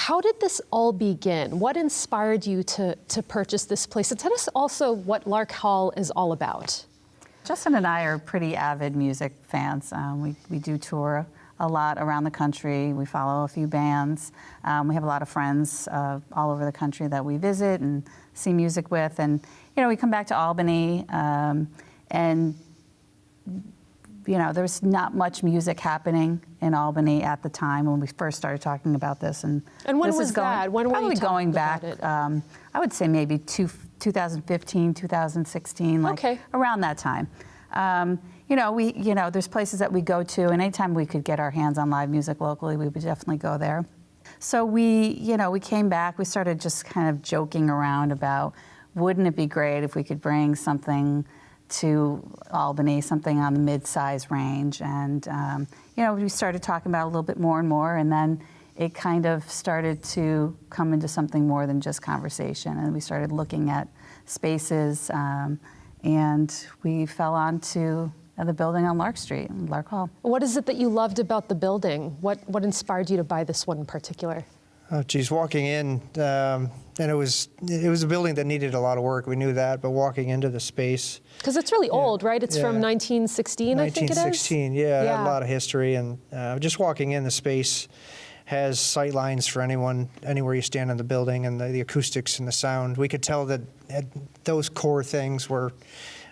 how did this all begin? What inspired you to purchase this place? And tell us also what Lark Hall is all about. Justin and I are pretty avid music fans. We do tour a lot around the country. We follow a few bands. We have a lot of friends all over the country that we visit and see music with. And, you know, we come back to Albany and, you know, there's not much music happening in Albany at the time when we first started talking about this. And when was that? When were you going back, about it? I would say maybe 2015, 2016, like around that time. You know, there's places that we go to, and anytime we could get our hands on live music locally, we would definitely go there. So we came back, we started just kind of joking around about, wouldn't it be great if we could bring something to Albany, something on the mid-size range? And, you know, we started talking about it a little bit more and more, and then it kind of started to come into something more than just conversation. And we started looking at spaces, and we fell onto the building on Lark Street, Lark Hall. What is it that you loved about the building? What inspired you to buy this one in particular? Oh, geez, walking in, and it was a building that needed a lot of work. We knew that, but walking into the space. Because it's really old, right? It's from 1916, I think it is? 1916, yeah, a lot of history. And just walking in, the space has sight lines for anywhere you stand in the building, and the acoustics and the sound. We could tell that those core things were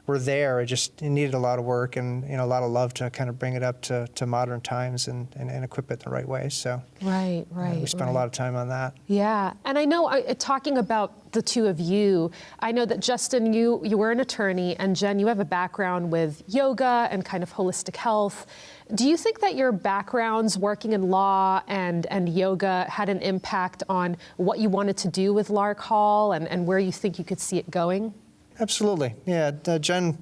there. It needed a lot of work and, you know, a lot of love to kind of bring it up to modern times and equip it the right way. So right. We spent a lot of time on that. Yeah, and I know, talking about the two of you, I know that Justin, you were an attorney, and Jen, you have a background with yoga and kind of holistic health. Do you think that your backgrounds working in law and yoga had an impact on what you wanted to do with Lark Hall and where you think you could see it going? Absolutely, yeah. Jen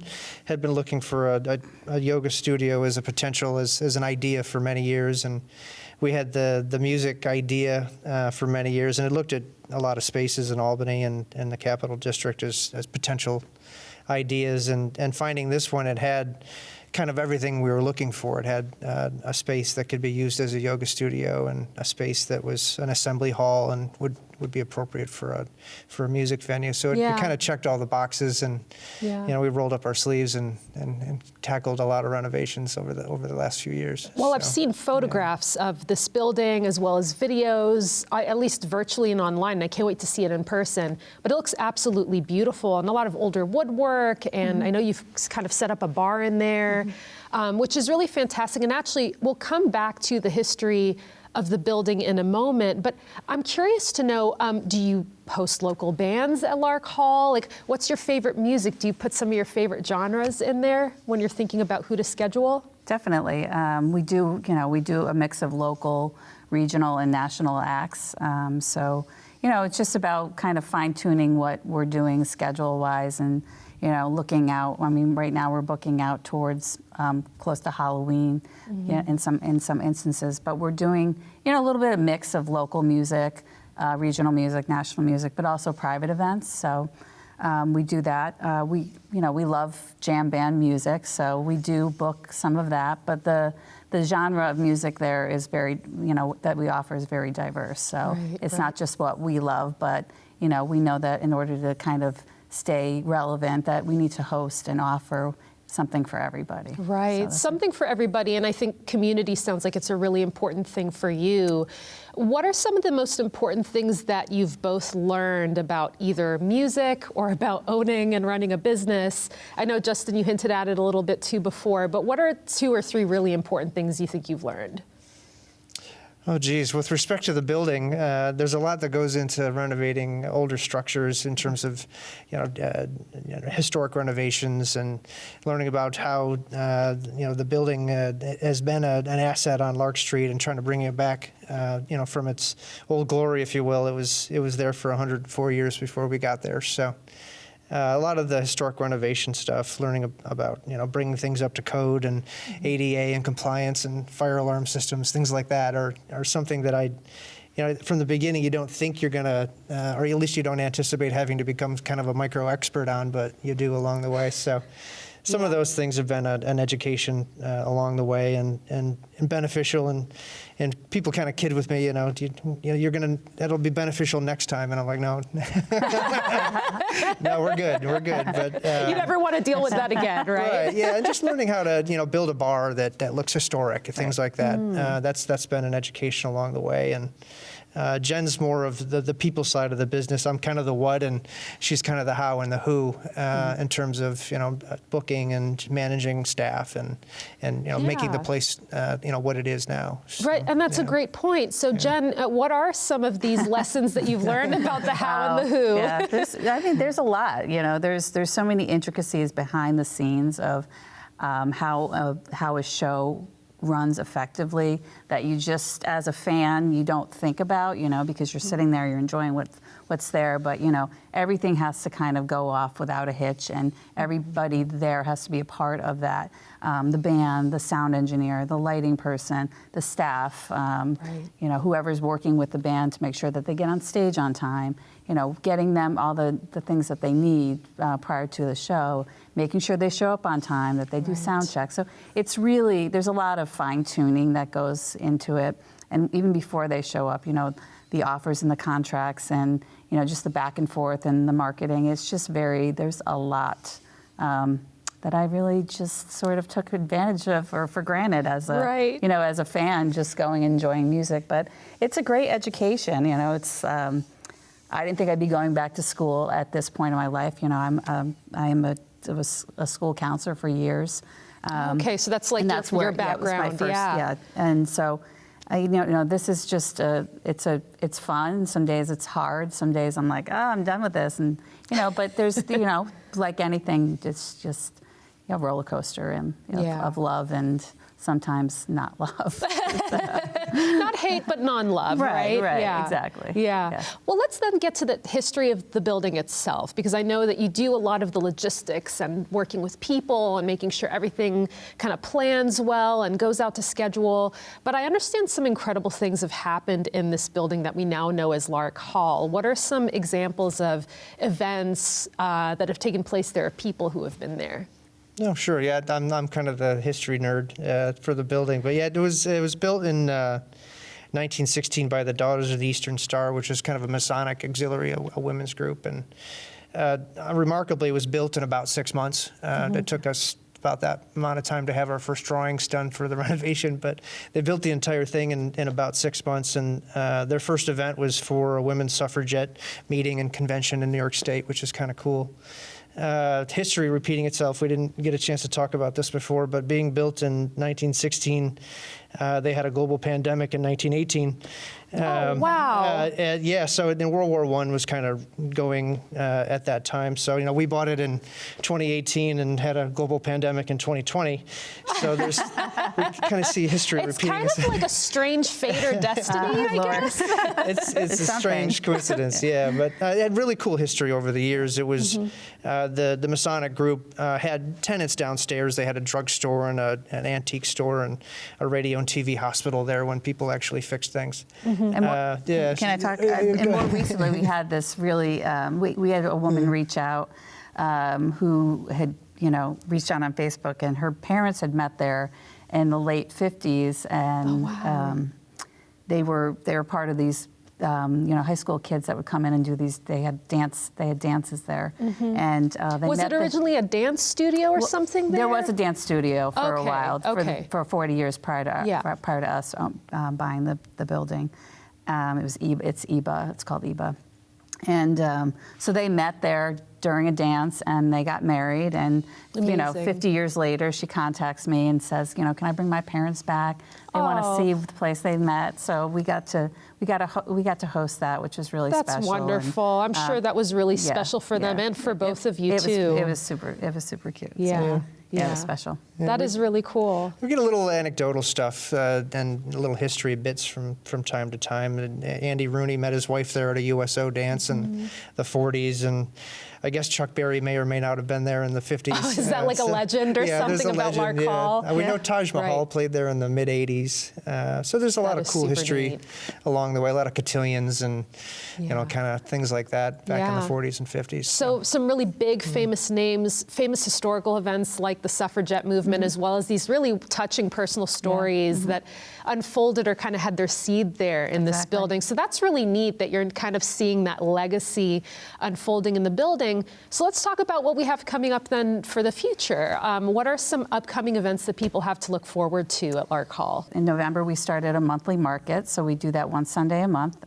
had been looking for a yoga studio as a potential, as an idea for many years, and we had the music idea for many years, and it looked at a lot of spaces in Albany and the Capital District as potential ideas, and finding this one, it had kind of everything we were looking for. It had a space that could be used as a yoga studio, and a space that was an assembly hall and would be appropriate for a music venue. So it kind of checked all the boxes, and you know, we rolled up our sleeves and tackled a lot of renovations over the last few years. Well, I've seen photographs of this building as well as videos, at least virtually and online, and I can't wait to see it in person. But it looks absolutely beautiful, and a lot of older woodwork, and I know you've kind of set up a bar in there, which is really fantastic. And actually, we'll come back to the history of the building in a moment, but I'm curious to know, do you host local bands at Lark Hall? Like, what's your favorite music? Do you put some of your favorite genres in there when you're thinking about who to schedule? Definitely. We do a mix of local, regional, and national acts. So, you know, it's just about kind of fine-tuning what we're doing schedule-wise, and, you know, looking out. I mean, right now we're booking out towards close to Halloween, in some instances. But we're doing, you know, a little bit of mix of local music, regional music, national music, but also private events. So we do that. We love jam band music, so we do book some of that. But the genre of music there is very, you know, that we offer is very diverse. So it's not just what we love, but, you know, we know that in order to kind of stay relevant, that we need to host and offer something for everybody. Right, something for everybody, and I think community sounds like it's a really important thing for you. What are some of the most important things that you've both learned about either music or about owning and running a business? I know, Justin, you hinted at it a little bit too before, but what are 2 or 3 really important things you think you've learned? Oh, geez. With respect to the building, there's a lot that goes into renovating older structures in terms of, historic renovations, and learning about how, the building has been an asset on Lark Street, and trying to bring it back, from its old glory, if you will. It was there for 104 years before we got there. So a lot of the historic renovation stuff, learning about, bringing things up to code, and ADA and compliance and fire alarm systems, things like that are something that from the beginning you don't think you're gonna, or at least you don't anticipate having to become kind of a micro expert on, but you do along the way. So some of those things have been an education along the way and beneficial, and people kind of kid with me, that'll be beneficial next time, and I'm like, no, no, we're good, but you never want to deal with that again, right? right, yeah, and just learning how to build a bar that looks historic, things like that. That's been an education along the way, and. Jen's more of the people side of the business. I'm kind of the what, and she's kind of the how and the who in terms of booking and managing staff and making the place what it is now. So, right, and that's a great point. So Jen, what are some of these lessons that you've learned about the how and the who? Yeah, there's a lot. There's so many intricacies behind the scenes of how a show runs effectively that you just, as a fan, you don't think about, because you're sitting there, you're enjoying what's there, but everything has to kind of go off without a hitch, and everybody there has to be a part of that. The band, the sound engineer, the lighting person, the staff, whoever's working with the band to make sure that they get on stage on time, getting them all the things that they need prior to the show, making sure they show up on time, that they do sound checks. So it's really, there's a lot of fine tuning that goes into it. And even before they show up, the offers and the contracts and, just the back and forth and the marketing, it's just there's a lot that I really just sort of took advantage of or for granted as as a fan, just going and enjoying music. But it's a great education, it's, I didn't think I'd be going back to school at this point in my life. I was a school counselor for years. Okay, so that's like your background. It was my first, and so, this is just it's fun. Some days it's hard. Some days I'm like, I'm done with this, and but there's like anything, it's just a roller coaster and of love and sometimes not love. Not hate, but non-love, right? Right, yeah. exactly. Yeah. Well, let's then get to the history of the building itself, because I know that you do a lot of the logistics and working with people and making sure everything kind of plans well and goes out to schedule. But I understand some incredible things have happened in this building that we now know as Lark Hall. What are some examples of events that have taken place there, people who have been there? No, sure. Yeah, I'm kind of the history nerd for the building, but yeah, it was built in 1916 by the Daughters of the Eastern Star, which is kind of a Masonic auxiliary, a women's group, and remarkably, it was built in about 6 months. It took us about that amount of time to have our first drawings done for the renovation, but they built the entire thing in about 6 months, and their first event was for a women's suffragette meeting and convention in New York State, which is kind of cool. History repeating itself. We didn't get a chance to talk about this before, but being built in 1916, they had a global pandemic in 1918. Oh, wow. Yeah, so in World War I was kind of going at that time. So, we bought it in 2018 and had a global pandemic in 2020. So we kind of see history repeating itself. It's kind of like a strange fate or destiny, I guess. It's a strange coincidence, yeah. But it had really cool history over the years. It was the Masonic group had tenants downstairs. They had a drugstore and an antique store and a radio and TV hospital there when people actually fixed things. And can I talk? And more recently, we had this really. We had a woman reach out who had reached out on Facebook, and her parents had met there in the late 50s, and they were part of these. High school kids that would come in and do these. They had dances there, and they was it originally a dance studio or something there? There was a dance studio for a while, for 40 years prior to us buying the building. It's IBA. It's called IBA, and so they met there during a dance, and they got married. And 50 years later, she contacts me and says, can I bring my parents back? They want to see the place they met. So we got to host that, which was really special. That's wonderful. And, I'm sure that was really special for them and for both of you too. It was super cute. Yeah. So, yeah, it was special. That is really cool. We get a little anecdotal stuff and a little history bits from time to time. And Andy Rooney met his wife there at a USO dance in the 40s, and I guess Chuck Berry may or may not have been there in the 50s. Oh, is that like a legend or something about Lark Hall? We know Taj Mahal played there in the mid-'80s. So there's a lot of cool history along the way, a lot of cotillions and kind of things like that back in the 40s and 50s. So some really big famous names, famous historical events like like the suffragette movement, as well as these really touching personal stories that unfolded or kind of had their seed there in this Exactly. building. So that's really neat that you're kind of seeing that legacy unfolding in the building. So let's talk about what we have coming up then for the future. What are some upcoming events that people have to look forward to at Lark Hall? In November, we started a monthly market, so we do that one Sunday a month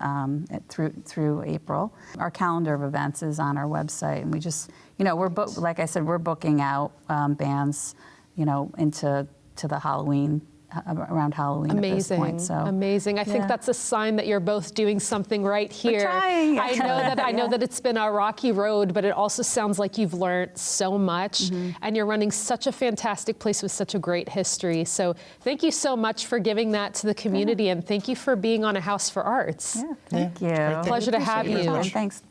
through April. Our calendar of events is on our website, and we just, like I said, we're booking out bands, into the Halloween, around Halloween at this Amazing, point. So amazing. I think yeah. that's a sign that you're both doing something right here. trying. I know that it's been a rocky road, but it also sounds like you've learned so much, and you're running such a fantastic place with such a great history. So thank you so much for giving that to the community, and thank you for being on A House for Arts. Yeah, thank you. Great. Pleasure to have Appreciate your you. time. Thanks.